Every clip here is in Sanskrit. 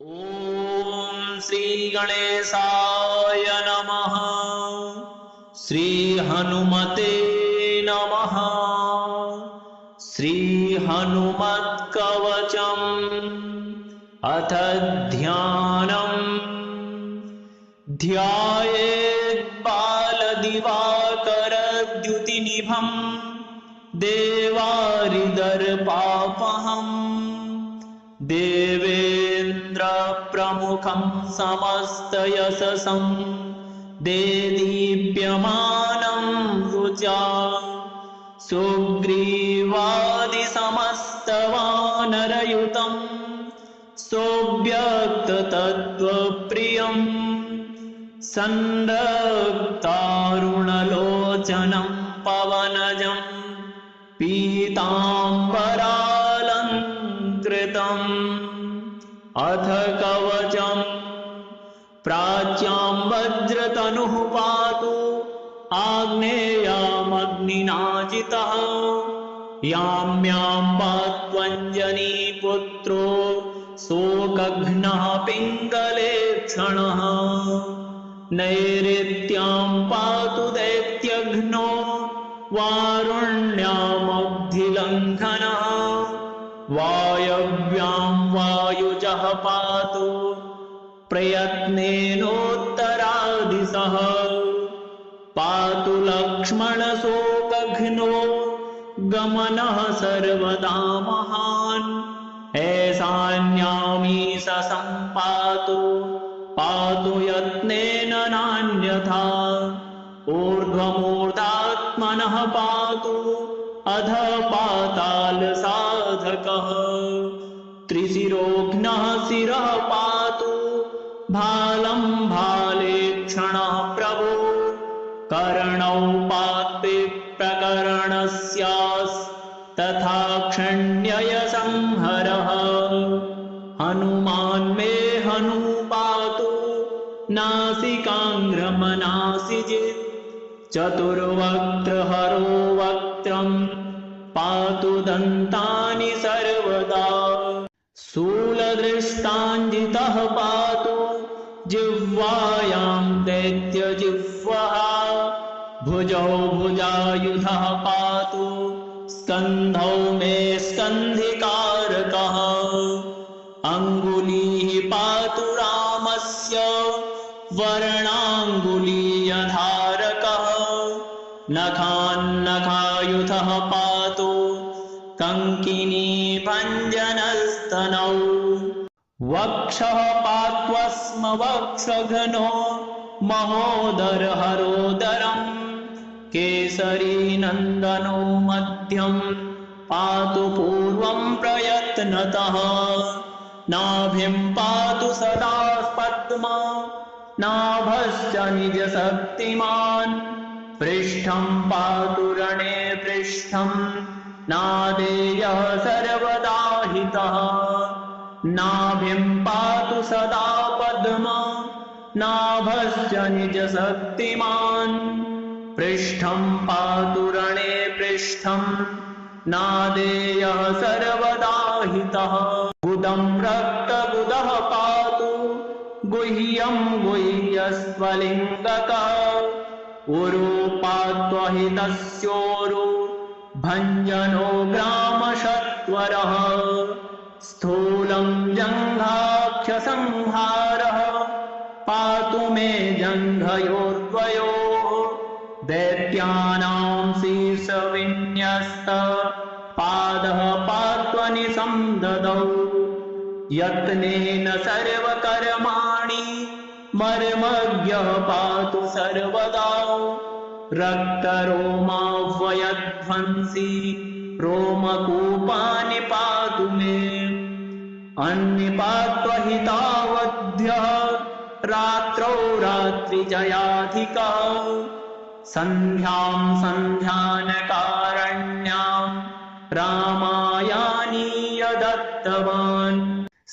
ॐ श्री गणेशाय नमः। श्री हनुमते नमः। श्री हनुमत् कवचम् अथ ध्यानम्। ध्यायेत् बालदिवाकरद्युतिनिभम् देवारिदर्पापहम् देवेन्द्रप्रमुखं समस्तयशसं देदीप्यमानं रुचा सुग्रीवादिसमस्तवानरयुतं सोऽव्यक्ततत्त्वप्रियं सन्दक्तारुणलोचनं पवनजं पीताम्बरालङ्कृतम् अथ कवचम्। प्राच्यां वज्रतनुः पातु आग्नेयामग्निनाजितः याम्यां पात्वञ्जनीपुत्रो शोकघ्नः पिङ्गलेक्षणः नैऋत्यां पातु दैत्यघ्नो वारुण्यामब्धिलङ्घनः वायव्यां वायुजः पातु प्रयत्नेनोत्तरादिशः पातु लक्ष्मणशोकघ्नो गमनः सर्वदा महान् ऐशान्यामीश सम्पातु पातु यत्नेन नान्यथा ऊर्ध्वमूर्धात्मनः पातु अध पातालसाधकः त्रिशिरोघ्नः शिरः पातु भालं भालेक्षणः प्रभो कर्णौ पात्वे प्रकरणस्यास्तथा क्षण्ययसंहरः हनुमान् मे हनु पातु नासिकाङ्ग्रमनासिजित् चतुर्वक्त्रहरो वक्त्रं पातु दन्तानि सर्वदा शूलदृष्टाञ्जितः पातु जिह्वायां दैत्यजिह्वः भुजौ भुजायुधः पातु स्कन्धौ मे स्कन्धिकारकः अङ्गुलीः पातु रामस्य वर्णाङ्गुलीयधारकः नखान्नखायुधः पातु कङ्किनी भञ्जनस्तनौ वक्षः पात्वस्म वक्षघ्नो महोदरहरोदरम् केसरी नन्दनो मध्यं पातु पूर्वं प्रयत्नतः नाभिं पातु सदा पद्मा नाभश्च निजशक्तिमान् पृष्ठं पातु रणे पृष्ठं नादेयः सर्वदा हितः नाभिं पातु सदा पद्मा नाभश्च निजशक्तिमान् पृष्ठं पातु रणे पृष्ठं नादेयः सर्वदा हितः गुदं रक्तगुदः पातु गुह्यं गुह्यस्वलिङ्गकः उरु पात्वहितस्योरु भञ्जनो ग्रामशत्वरः स्थूलं जङ्घाख्यसंहारः पातु मे जङ्घयोर्द्वयोः दैत्यानां शीर्षविन्यस्त पादः पात्वनिसंददौ यत्नेन सर्वकर्माणि मर्मज्ञः पातु सर्वदा रक्तरोमाव्यध्वंसी रोमकूपानि पातु मे अन्निपात्वहितावध्यः रात्रौ रात्रिजयाधिकः सन्ध्यां सन्ध्यानकारण्यां रामायानीय दत्तवान्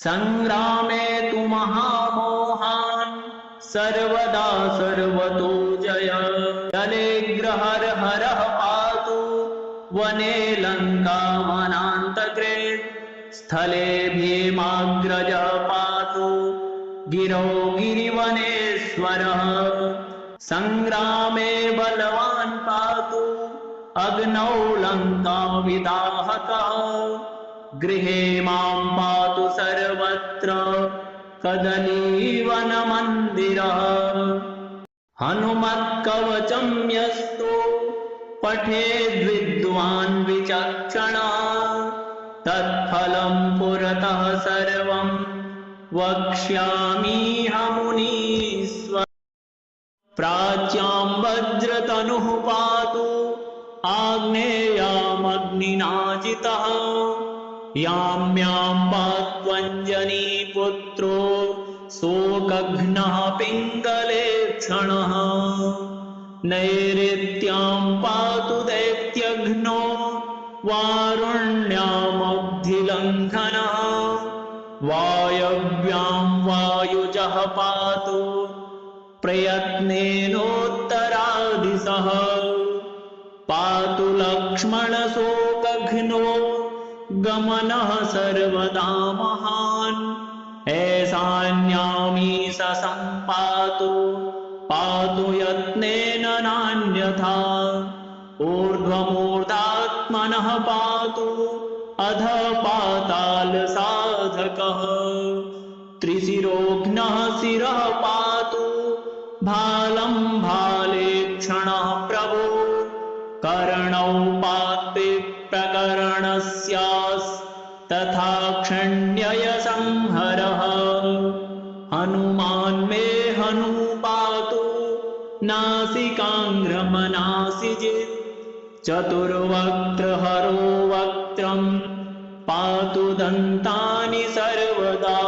संग्रामे तु महामोहान् सर्वदा सर्वतो जय जले ग्रहरहरः पातु वने लङ्का वनान्तके स्थले भीमाग्रज पातु गिरौ गिरिवनेश्वरः सङ्ग्रामे बलवान् पातु अग्नौ लङ्काविदाहकः गृहे मां पातु सर्वत्र कदलीवनमन्दिरः हनुमत्कवचं यस्तु पठेद्विद्वान् विचक्षणः तत्फलं पुरतः सर्वं वक्ष्यामीहमुनीश्वर प्राच्यां वज्रतनुः पातु आग्नेयामग्निनाजितः यां यां पात्वञ्जनीपुत्रो शोकघ्नः पिङ्गलेक्षणः नैऋत्यां पातु दैत्यघ्नो वारुण्यामब्धिलङ्घनः वायव्यां वायुजः पातु प्रयत्नेनोत्तरादिशः पातु लक्ष्मणशोकघ्नो गमनः सर्वदा महान् ऐशान्यामीश सम्पातु पातु यत्नेन नान्यथा ऊर्ध्वमूर्धात्मनः पातु अधः पातालसाधकः त्रिशिरोघ्नः शिरः पातु भालं भालेक्षणः प्रभो कर्णौ पातु प्रकरणस्यास्तथा क्षण्यय संहरः हनुमान् मे हनु पातु नासिकाङ्घ्रमनासिजित् चतुर्वक्त्रहरो वक्त्रं पातु दन्तानि सर्वदा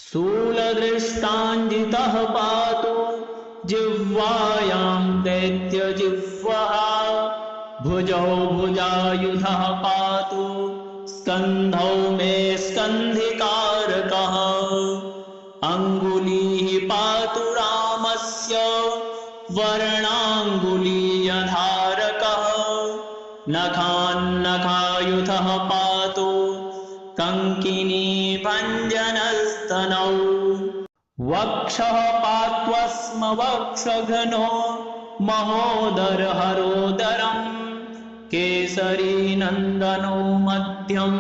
शूलदृष्टाञ्जितः पातु जिह्वायां दैत्यजिह्वः भुजौ भुजायुधः पातु स्कन्धौ मे स्कन्धिकारकः अङ्गुलीः पातु रामस्य वर्णाङ्गुलीयधारकः नखान्नखायुधः पातु कङ्किनी भञ्जनस्तनौ वक्षः पात्वस्म वक्षघ्नो महोदरहरोदरम् केसरी नन्दनो मध्यं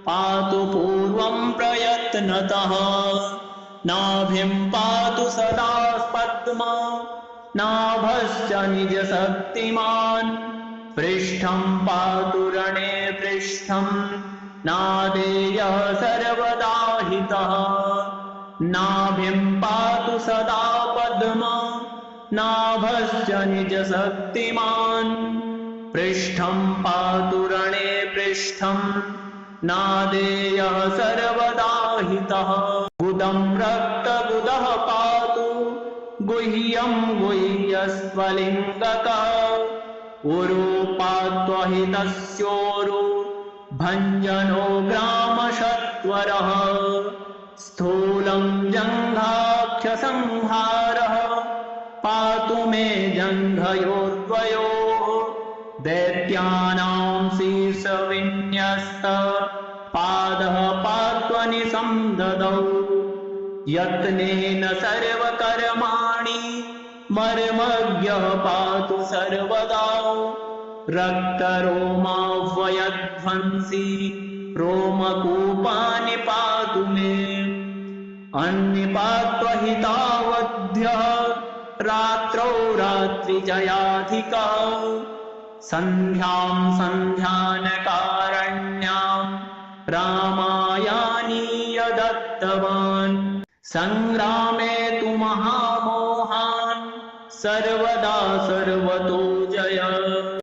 पातु पूर्वं प्रयत्नतः नाभिं पातु सदा पद्मा नाभश्च निजशक्तिमान् पृष्ठं पातु रणे पृष्ठं नादेयः सर्वदा हितः नाभिं पातु सदा पद्मा नाभश्च निजशक्तिमान् पृष्ठं पातु रणे पृष्ठं नादेयः सर्वदा हितः गुदं रक्तगुदः पातु गुह्यं गुह्यस्त्वलिङ्गकः उरु पात्वहितस्योरु भञ्जनो ग्रामशत्वरः स्थूलं जङ्घाख्यसंहारः पातु मे जङ्घयोर्द्वयोः दैत्यानां शीर्षविन्यस्त पादः पात्वनिसंददौ यत्नेन सर्वकर्माणि मर्मज्ञः पातु सर्वदा रक्तरोमाह्वयध्वंसी रोमकूपानि पातु मे अन्निपात्वहितावध्यः रात्रौ रात्रिजयाधिकः सन्ध्यां सन्ध्यानकारण्यां रामायानीय दत्तवान् सङ्ग्रामे तु महामोहान् सर्वदा सर्वतो जय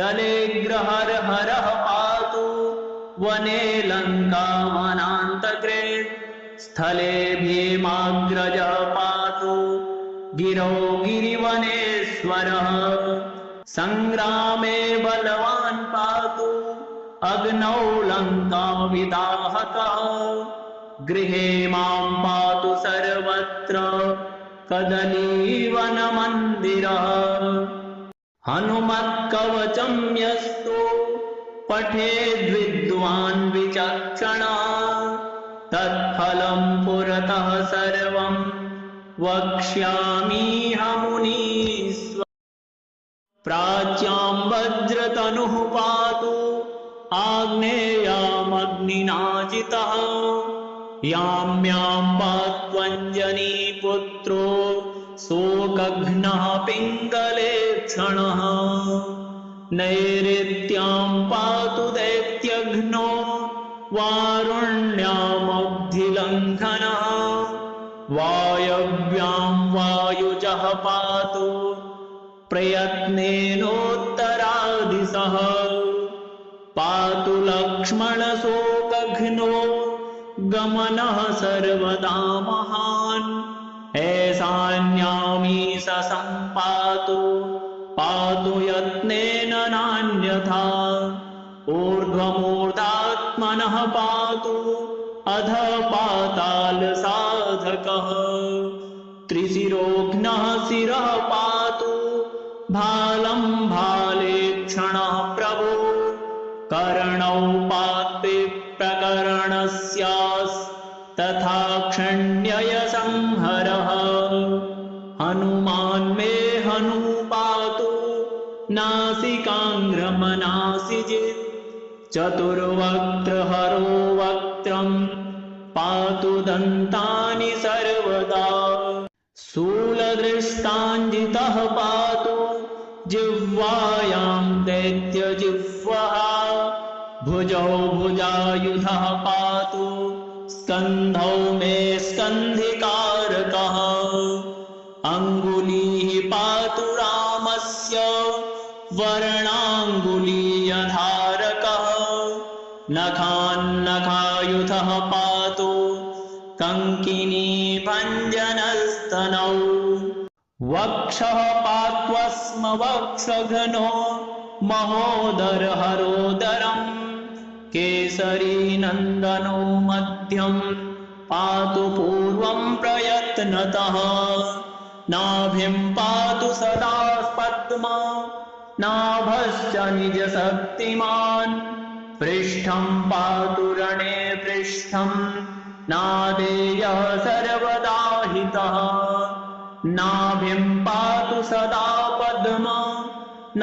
दलेग्रहरः पातु वने लङ्कावनान्तके स्थले भीमाग्रजः पातु गिरौ गिरिवनेश्वरः सङ्ग्रामे बलवान् पातु अग्नौ लङ्काविदाहकः गृहे मां पातु सर्वत्र कदलीवनमन्दिरः हनुमत्कवचं यस्तु पठेद्विद्वान् विचक्षणः तत्फलं पुरतः सर्वं वक्ष्यामीहमुनीश्वर प्राच्यां वज्रतनुः पातु आग्नेयामग्निनाजितः याम्यां पात्वञ्जनीपुत्रो शोकघ्नः पिङ्गलेक्षणः नैऋत्यां पातु दैत्यघ्नो वारुण्यामब्धिलङ्घनः वायव्यां वायुजः पातु प्रयत्नेनोत्तरादिशः पातु लक्ष्मणशोकघ्नो गमनः सर्वदा महान् ऐशान्यामीश सम्पातु पातु यत्नेन नान्यथा ऊर्ध्वमूर्धात्मनः पातु अधः पातालसाधकः त्रिशिरोघ्नः शिरः पातु भालं भालेक्षणः प्रभो कर्णौ पात्वे प्रकरणस्यास्तथा क्षण्ययसंहरः हनुमान् मे हनुपातु नासिकाङ्ग्रमनासिजित् चतुर्वक्त्रहरो वक्त्रं पातु दन्तानि सर्वदा शूलदृष्टाञ्जितः पातु जिह्वायां दैत्यजिह्वः भुजौ भुजायुधः पातु स्कन्धौ मे स्कन्धिकारकः अङ्गुलीः पातु रामस्य वर्णाङ्गुलीयधारकः नखान्नखायुधः पातु कङ्किनी भञ्जनस्तनौ वक्षः पात्वस्म वक्षघ्नो महोदरहरोदरम् केसरी नन्दनो मध्यं पातु पूर्वं प्रयत्नतः नाभिं पातु सदा पद्मा नाभश्च निजशक्तिमान् पृष्ठं पातु रणे पृष्ठं नादेयः सर्वदा हितः नाभिं पातु सदा पद्मा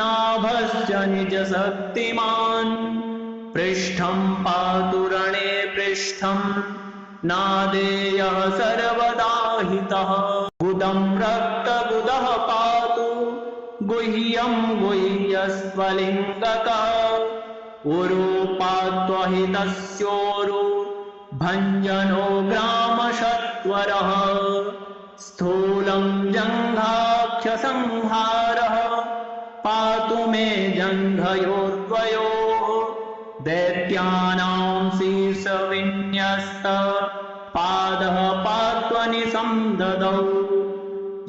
नाभश्च निजशक्तिमान् पृष्ठं पातु रणे पृष्ठं नादेयः सर्वदा हितः गुदं रक्तगुदः पातु गुह्यं गुह्यस्वलिङ्गकः उरु पात्वहितस्योरु भञ्जनो ग्रामशत्वरः स्थूलं जङ्घाख्यसंहारः पातु मे जङ्घयोर्द्वयोः दैत्यानां शीर्षविन्यस्त पादः पात्वनिसंददौ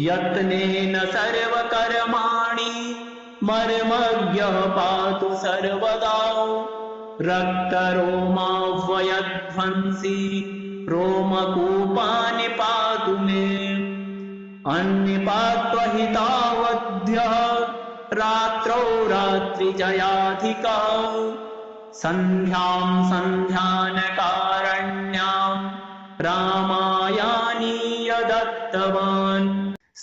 यत्नेन सर्वकर्माणि मर्मज्ञः पातु सर्वदा रक्तरोमाह्वयध्वंसी रोमकूपानि पातु मे अन्निपात्वहितावध्यः रात्रौ रात्रिजयाधिकः सन्ध्यां सन्ध्यानकारण्यां रामायानीय दत्तवान्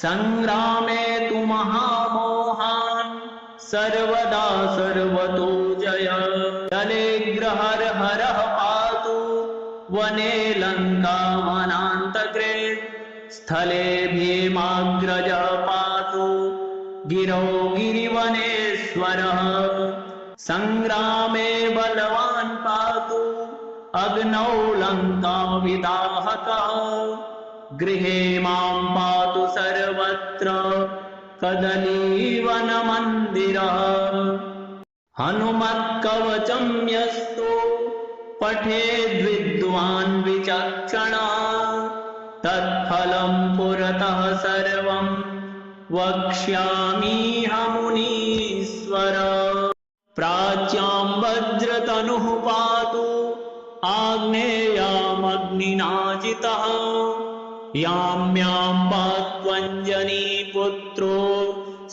संग्रामे तु महामोहान् सर्वदा सर्वतो जय जलेग्रहरहरः पातु वने लङ्का वनान्तरे स्थले भीमाग्रजः पातु गिरौ गिरिवनेश्वरः संग्रामे बलवान् पातु अग्नौ लङ्काविदाहकः गृहे मां पातु सर्वत्र कदलीवनमन्दिरः हनुमत्कवचं यस्तु पठेद्विद्वान् विचक्षणः तत्फलं पुरतः सर्वं वक्ष्यामीहमुनीश्वर प्राच्यां वज्रतनुः पातु आग्नेयामग्निनाजितः याम्यां पात्वञ्जनीपुत्रो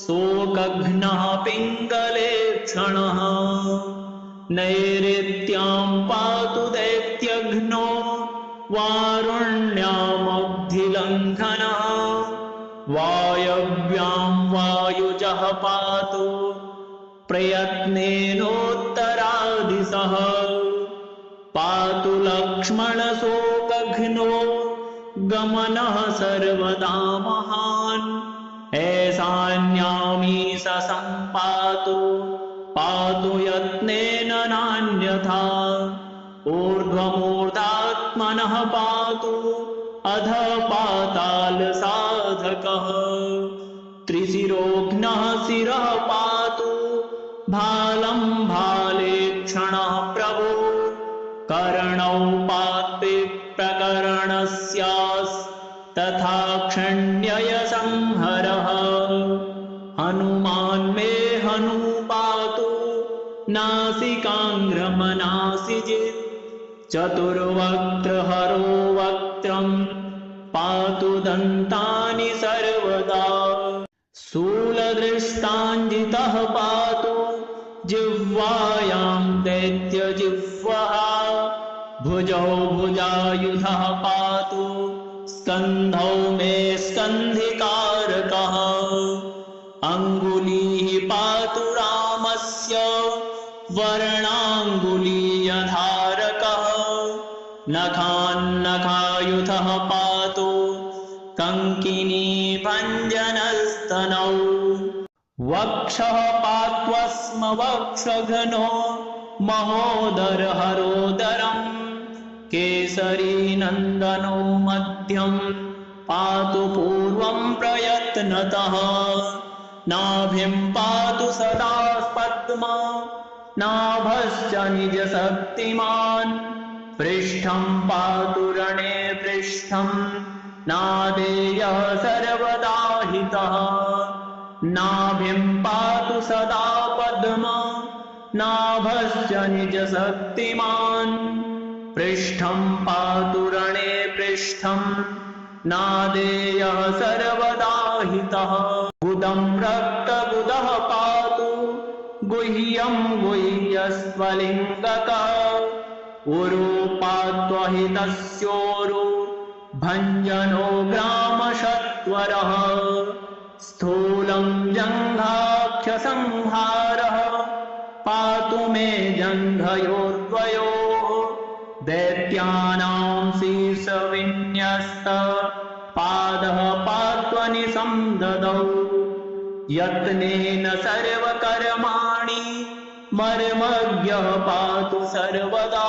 शोकघ्नः पिङ्गलेक्षणः नैऋत्यां पातु दैत्यघ्नो वारुण्यामब्धिलङ्घनः वायव्यां वायुजः पातु प्रयत्नेनोत्तरादिशः पातु लक्ष्मणशोकघ्नो गमनः सर्वदा महान् ऐशान्यामीश सम्पातु पातु यत्नेन नान्यथा ऊर्ध्वमूर्धात्मनः पातु अधः पातालसाधकः त्रिशिरोघ्नः शिरः पातु भालं भालेक्षणः प्रभो कर्णौ पात्वे प्रकरणस्यास्तथा क्षण्यय संहरः हनुमान् मे हनु पातु नासिकाग्रमनासिजित् चतुर्वक्त्रहरो वक्त्रं पातु दन्तानि सर्वदा शूलदृष्टाञ्जितः पातु जिह्वायां दैत्यजिह्वः भुजौ भुजायुधः पातु स्कन्धौ मे स्कन्धिकारकः अङ्गुलीः पातु रामस्य वर्णाङ्गुलीयधारकः नखान्नखायुधः पातु कङ्किनी भञ्जनस्तनौ वक्षः पात्वस्म वक्षघ्नो महोदरहरोदरम् केसरी नन्दनो मध्यं पातु पूर्वं प्रयत्नतः नाभिं पातु सदा पद्मा नाभश्च निजशक्तिमान् पृष्ठं पातु रणे पृष्ठं नादेयः सर्वदा हितः नाभिं पातु सदा पद्मा नाभश्च निजशक्तिमान् पृष्ठं पातु रणे पृष्ठं नादेयः सर्वदा हितः गुदं रक्तगुदः पातु गुह्यं गुह्यस्वलिङ्गकः उरु पात्वहितस्योरु भञ्जनो ग्रामशत्वरः स्थूलं जङ्घाख्यसंहारः पातु मे जङ्घयोर्द्वयोः दैत्यानां शीर्षविन्यस्त पादः पात्वनिसंददौ यत्नेन सर्वकर्माणि मर्मज्ञः पातु सर्वदा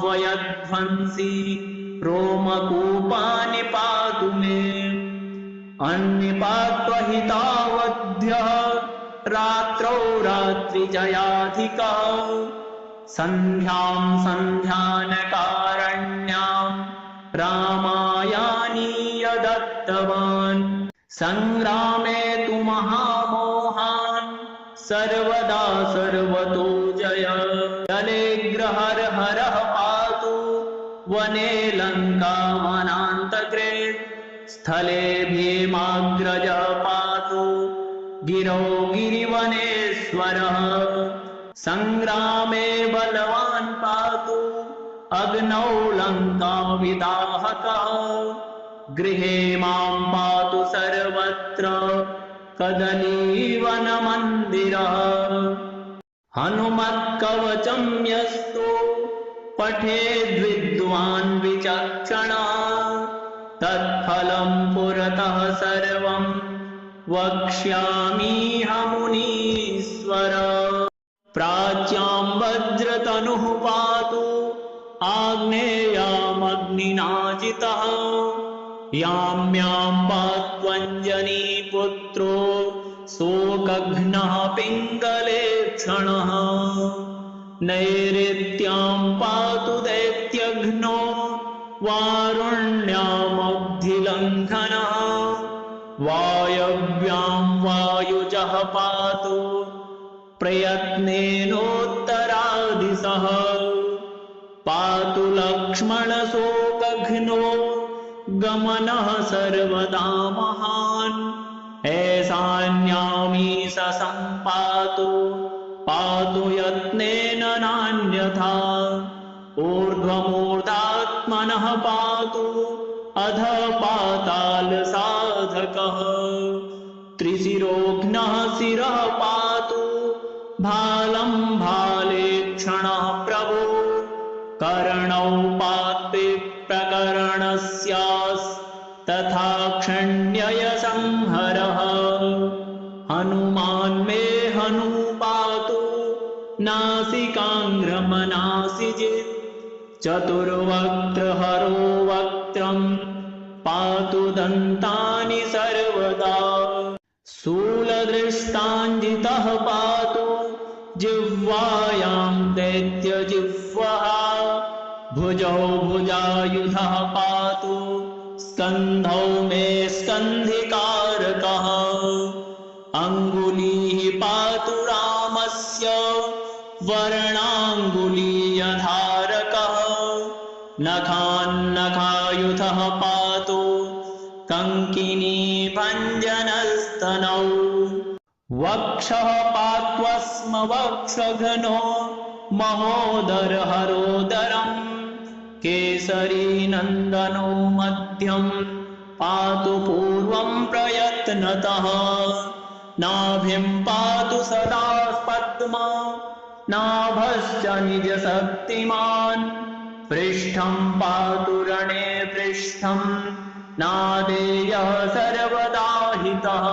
रक्तरोमाव्यध्वंसी रोमकूपानि पातु मे अन्निपात्वहितावध्यः रात्रौ रात्रिजयाधिकः सन्ध्यां सन्ध्यानकारण्यां रामायानीय दत्तवान् संग्रामे तु महामोहान् सर्वदा सर्वतो जय जले ग्रहरहरः पातु वने लङ्का वनान्तरे स्थले भीमाग्रजः पातु गिरौ गिरिवनेश्वरः संग्रामे बलवान् पातु अग्नौ लङ्काविदाहकः गृहे मां पातु सर्वत्र कदलीवनमन्दिरः हनुमत्कवचं यस्तु पठेद्विद्वान् विचक्षणः तत्फलं पुरतः सर्वं वक्ष्यामीहमुनीश्वर प्राच्यां वज्रतनुः पातु आग्नेयामग्निनाजितः याम्यां पात्वञ्जनीपुत्रो शोकघ्नः पिङ्गलेक्षणः नैऋत्यां पातु दैत्यघ्नो वारुण्यामब्धिलङ्घनः वायव्यां वायुजः पातु प्रयत्नेनोत्तरादिशः पातु लक्ष्मणशोकघ्नो गमनः सर्वदा महान् ऐशान्यामीश सम्पातु पातु यत्नेन नान्यथा ऊर्ध्वमूर्धात्मनः पातु अध पातालसाधकः त्रिशिरोघ्नः शिरः पातु भालं भालेक्षणः प्रभो कर्णौ पात्वे प्रकरणस्यास्तथा क्षण्यय संहरः हनुमान् मे हनुपातु नासिकाङ्ग्रमनासिजित् चतुर्वक्त्रहरो वक्त्रं पातु दन्तानि सर्वदा शूलदृष्टाञ्जितः पातु जिह्वायां दैत्यजिह्वः भुजौ भुजायुधः पातु स्कन्धौ मे स्कन्धिकारकः अङ्गुलीः पातु रामस्य वर्णाङ्गुलीयधारकः नखान्नखायुधः पातु कङ्किनी भञ्जनस्तनौ वक्षः पात्वस्म वक्षघ्नो महोदरहरोदरम् केसरी नन्दनो मध्यं पातु पूर्वं प्रयत्नतः नाभिं पातु सदा पद्मा नाभश्च निजशक्तिमान् पृष्ठं पातु रणे पृष्ठं नादेयः सर्वदा हितः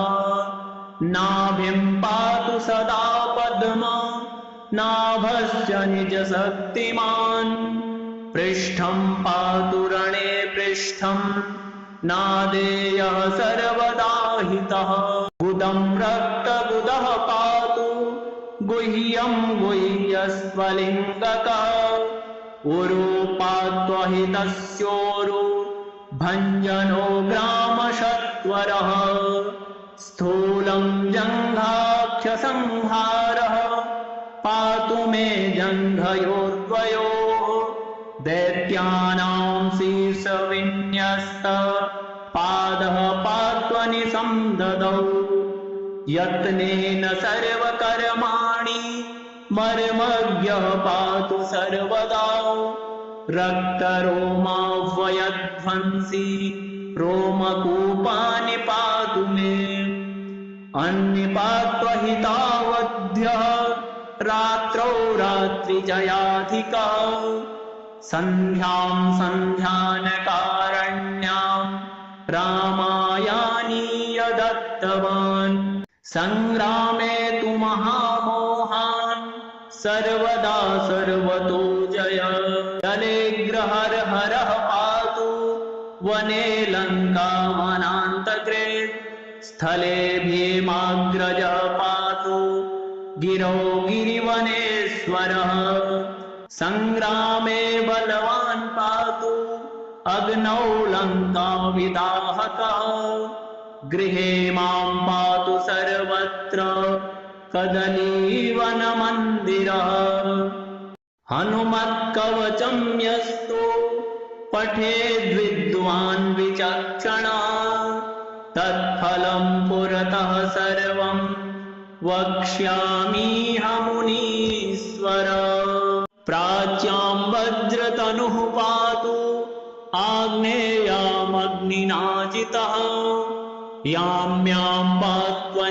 नाभिं पातु सदा पद्मा नाभश्च निजशक्तिमान् पृष्ठं पातु रणे पृष्ठं नादेयः सर्वदा हितः गुदं रक्तगुदः पातु गुह्यं गुह्यस्त्वलिङ्गकः उरु पात्वहितस्योरु भञ्जनो ग्रामशत्वरः स्थूलं जङ्घाख्यसंहारः पातु मे जङ्घयोर्द्वयोः दैत्यानां शीर्षविन्यस्त पादः पात्वनिसंददौ यत्नेन सर्वकर्माणि मर्मज्ञः पातु सर्वदा रक्तरोमाह्वयध्वंसी रोमकूपानि पातु मे अन्निपात्वहितावध्यः रात्रौ रात्रिजयाधिकः सन्ध्यां सन्ध्यानकारण्यां रामायानीय दत्तवान् संग्रामे तु महामोहान् सर्वदा सर्वतो जय जले ग्रहरहरः पातु वने लङ्का वनान्तके स्थले भीमाग्रजः पातु गिरौ गिरिवनेश्वरः संग्रामे बलवान् पातु अग्नौ लङ्काविदाहकः गृहे मां पातु सर्वत्र कदलीवनमन्दिरः हनुमत्कवचं यस्तु पठेद्विद्वान् विचक्षणः तत्फलं पुरतः सर्वं वक्ष्यामीह मुनीश्वर प्राच्यां वज्रतनुः पातु आग्नेयामग्निनाजितः याम्यां पात्वञ्जनीपुत्रो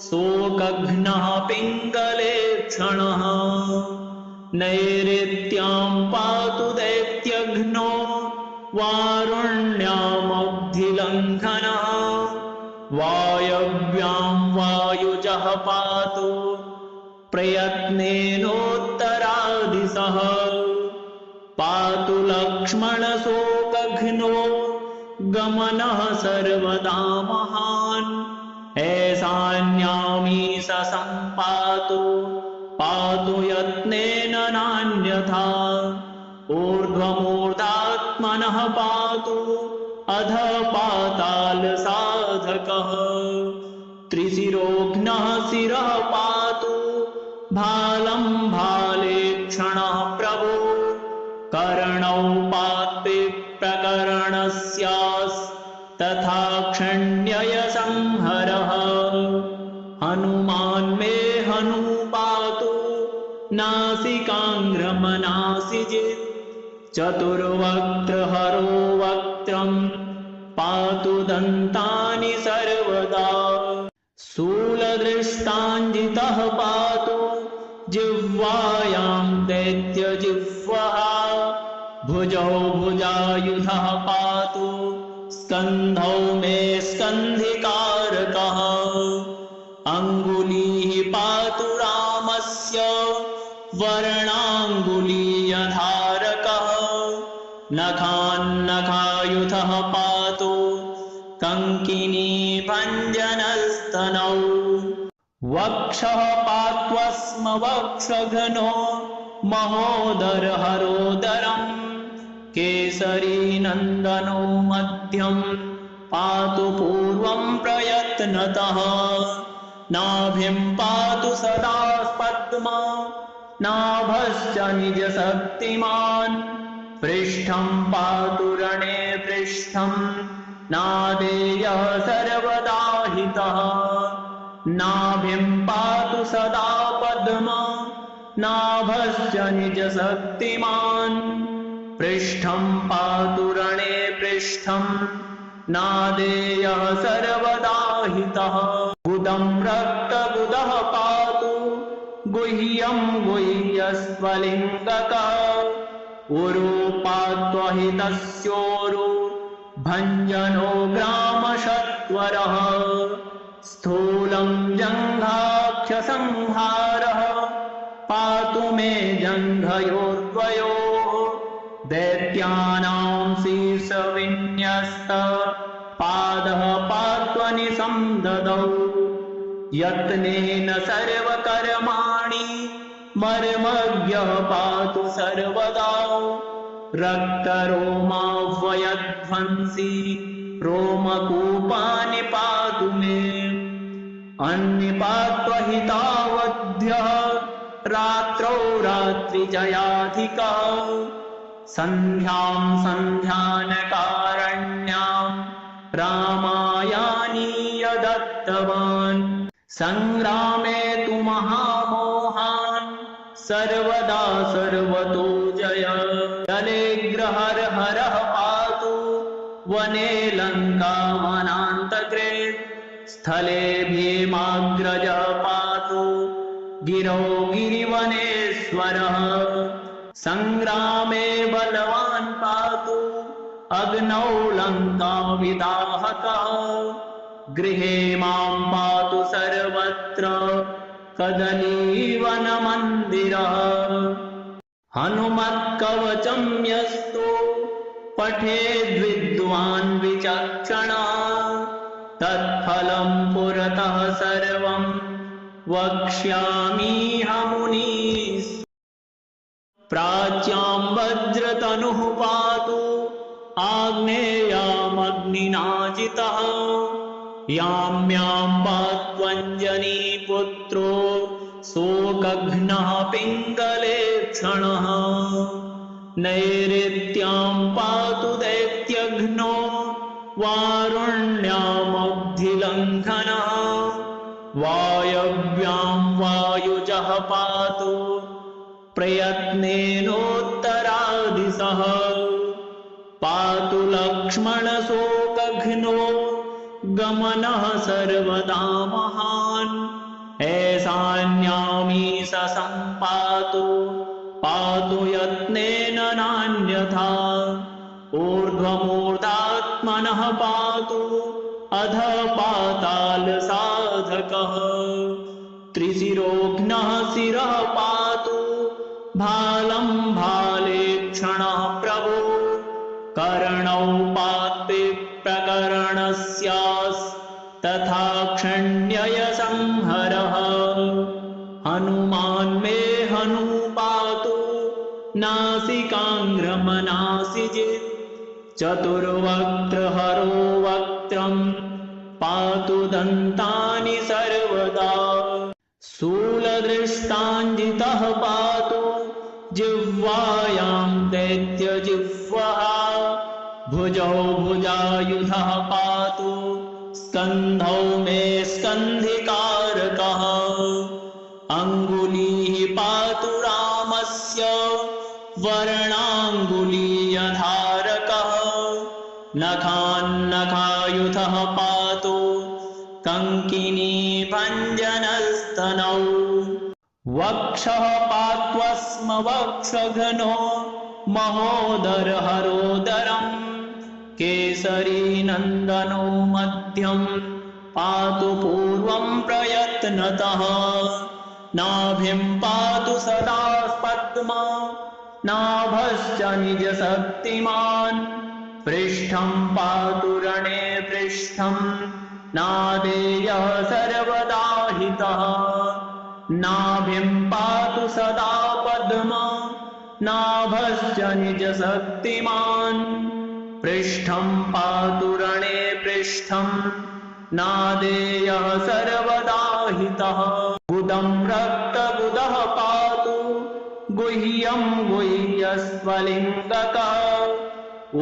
शोकघ्नः पिङ्गलेक्षणः नैऋत्यां पातु दैत्यघ्नो वारुण्यामब्धिलङ्घनः वायव्यां वायुजः पातु प्रयत्नेनोत्तरादिशः पातु लक्ष्मणशोकघ्नो गमनः सर्वदा महान् ऐशान्यामीश सम्पातु पातु यत्नेन नान्यथा ऊर्ध्वमूर्धात्मनः पातु अध पातालसाधकः त्रिशिरोघ्नः शिरः पातु भालं भालेक्षणः प्रभो कर्णौ पात्वे प्रकरणस्यास्तथा क्षण्यय संहरः हनुमान् मे हनुपातु नासिकाङ्ग्रमनासिजित् चतुर्वक्त्रहरो वक्त्रं पातु दन्तानि सर्वदा शूलदृष्टाञ्जितः पातु जिह्वायां दैत्यजिह्वः भुजौ भुजायुधः पातु स्कन्धौ मे स्कन्धिकारकः अङ्गुलीः पातु रामस्य वर्णाङ्गुलीयधारकः नखान्नखायुधः पातु कङ्किनी भञ्जनस्तनौ वक्षः पात्वस्म वक्षघ्नो महोदरहरोदरम् केसरी नन्दनो मध्यं पातु पूर्वं प्रयत्नतः नाभिं पातु सदा पद्मा नाभश्च निजशक्तिमान् पृष्ठं पातु रणे पृष्ठं नादेयः सर्वदा हितः नाभिं पातु सदा पद्मा नाभश्च निजशक्तिमान् पृष्ठं पातु रणे पृष्ठं नादेयः सर्वदा हितः गुदं रक्तगुदः पातु गुह्यं गुह्यस्वलिङ्गकः उरु पात्वहितस्योरु भञ्जनो ग्रामशत्वरः स्थूलं जङ्घाख्यसंहारः पातु मे जङ्घयोर्द्वयोः दैत्यानां शीर्षविन्यस्त पादः पात्वनिसंददौ यत्नेन सर्वकर्माणि मर्मज्ञः पातु सर्वदा रक्तरोमाह्वयध्वंसी रोमकूपानि पातु मे अन्निपात्वहितावध्यः रात्रौ रात्रिजयाधिकः सन्ध्यां सन्ध्यानकारण्यां रामायानीय दत्तवान् संग्रामे तु महामोहान् सर्वदा सर्वतो जय जलेग्रहरहरः पातु वने लङ्का वनान्तके स्थले भीमाग्रजः पातु गिरौ गिरिवनेश्वरः संग्रामे बलवान् पातु अग्नौ लङ्काविदाहकः गृहे मां पातु सर्वत्र कदलीवनमन्दिरः हनुमत्कवचं यस्तु पठेद्विद्वान् विचक्षणः तत्फलं पुरतः सर्वं वक्ष्यामीहमुनीः प्राच्यां वज्रतनुः पातु आग्नेयामग्निनाजितः यां यां पात्वञ्जनीपुत्रो शोकघ्नः पिङ्गलेक्षणः नैऋत्यां पातु दैत्यघ्नो वारुण्यामब्धिलङ्घनः वायव्यां वायुजः पातु प्रयत्नेनोत्तरादिशः पातु लक्ष्मणशोकघ्नो गमनः सर्वदा महान् ऐशान्यामीश सम्पातु पातु यत्नेन नान्यथा ऊर्ध्वमूर्धात्मनः पातु अधः पातालसाधकः त्रिशिरोघ्नः शिरः पातु भालं भालेक्षणः प्रभो कर्णौ पात्वे प्रकरणस्यास्तथा क्षण्यय संहरः हनुमान् मे हनु पातु नासिकाङ्ग्रमनासिजित् चतुर्वक्त्रहरो वक्त्रं पातु दन्तानि सर्वदा शूलदृष्टाञ्जितः पातु जिह्वायां दैत्यजिह्वः भुजौ भुजायुधः पातु स्कन्धौ मे स्कन्धिकारकः अङ्गुलीः पातु रामस्य वर्णाङ्गुली संहारकः नखान्नखायुधः पातु कङ्किनी भञ्जनस्तनौ वक्षः पात्वस्म वक्षघ्नो महोदरहरोदरम् केसरी नन्दनो मध्यं पातु पूर्वं प्रयत्नतः नाभिं पातु सदा पद्मा नाभश्च निजशक्तिमान् पृष्ठं पातु रणे पृष्ठं नादेयः सर्वदा हितः नाभिं पातु सदा पद्मा नाभश्च निजशक्तिमान् पृष्ठं पातु रणे पृष्ठं नादेयः सर्वदा हितः गुदं रक्तगुदः पातु गुह्यं गुह्यस्वलिङ्गकः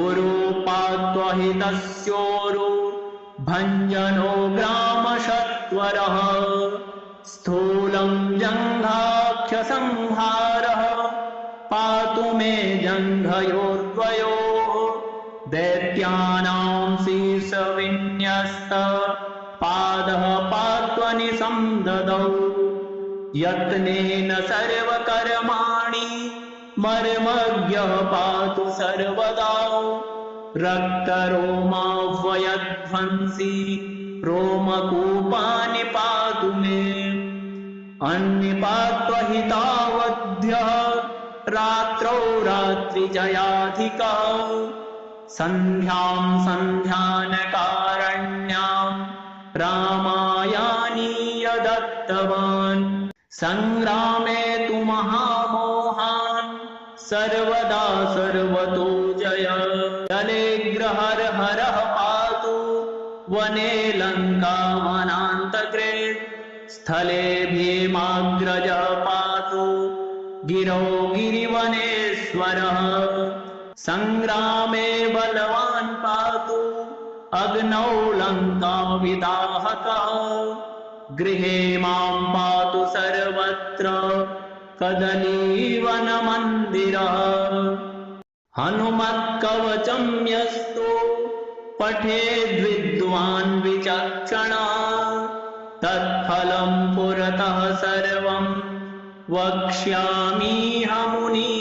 उरु पात्वहितस्योरु भञ्जनो ग्रामशत्वरः स्थूलं जङ्घाख्यसंहारः पातु मे जङ्घयोर्द्वयोः दैत्यानां शीर्षविन्यस्त पादः पात्वनिसंददौ यत्नेन सर्वकर्माणि मर्मज्ञः पातु सर्वदा रक्तरोमाह्वयध्वंसी रोमकूपानि पातु मे अन्निपात्वहितावध्यः रात्रौ रात्रिजयाधिकः सन्ध्यां सन्ध्यानकारण्यां रामायानीय दत्तवान् संग्रामे तु महामोहान् सर्वदा सर्वतो जय जले ग्रहरहरः पातु वने लङ्का वनान्तके स्थले भीमाग्रजः पातु गिरौ गिरिवनेश्वरः संग्रामे बलवान् पातु अग्नौ लङ्काविदाहकः गृहे मां पातु सर्वत्र कदलीवनमन्दिरः हनुमत्कवचं यस्तु पठेद्विद्वान् विचक्षणः तत्फलं पुरतः सर्वं वक्ष्यामि मुनीन्